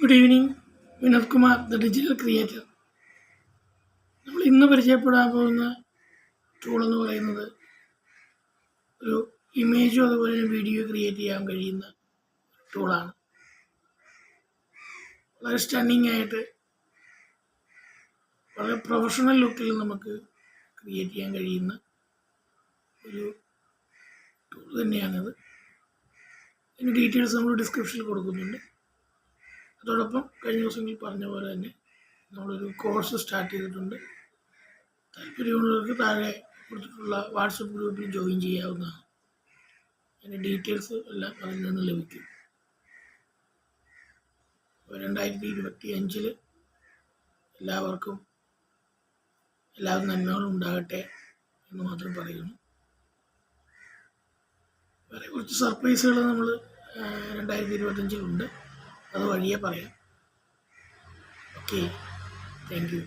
Good evening. Vinod Kumar, the digital creator. നമ്മൾ ഇന്ന് പരിചയപ്പെടാൻ പോകുന്ന ടൂൾ എന്ന് പറയുന്നത് ഒരു ഇമേജും അതുപോലെ തന്നെ വീഡിയോ ക്രിയേറ്റ് ചെയ്യാൻ കഴിയുന്ന ടൂളാണ്. വളരെ സ്റ്റണ്ണിങ് ആയിട്ട് വളരെ പ്രൊഫഷണൽ ലുക്കിൽ നമുക്ക് ക്രിയേറ്റ് ചെയ്യാൻ കഴിയുന്ന ഒരു ടൂൾ തന്നെയാണിത്. ഇതിൻ്റെ ഡീറ്റെയിൽസ് നമ്മൾ ഡിസ്ക്രിപ്ഷനിൽ കൊടുക്കുന്നുണ്ട്. അതോടൊപ്പം കഴിഞ്ഞ ദിവസങ്ങളിൽ പറഞ്ഞ പോലെ തന്നെ നമ്മളൊരു കോഴ്സ് സ്റ്റാർട്ട് ചെയ്തിട്ടുണ്ട്. താല്പര്യമുള്ളവർക്ക് താഴെ കൊടുത്തിട്ടുള്ള വാട്സപ്പ് ഗ്രൂപ്പിൽ ജോയിൻ ചെയ്യാവുന്നതാണ്. അതിൻ്റെ ഡീറ്റെയിൽസ് എല്ലാം അതിൽ നിന്ന് ലഭിക്കും. 2025 എല്ലാവർക്കും നന്മകളും ഉണ്ടാകട്ടെ എന്ന് മാത്രം പറയുന്നു. വേറെ കുറച്ച് സർപ്രൈസുകൾ നമ്മൾ 2025 അത് വഴിയേ പറയാം. Okay, thank you.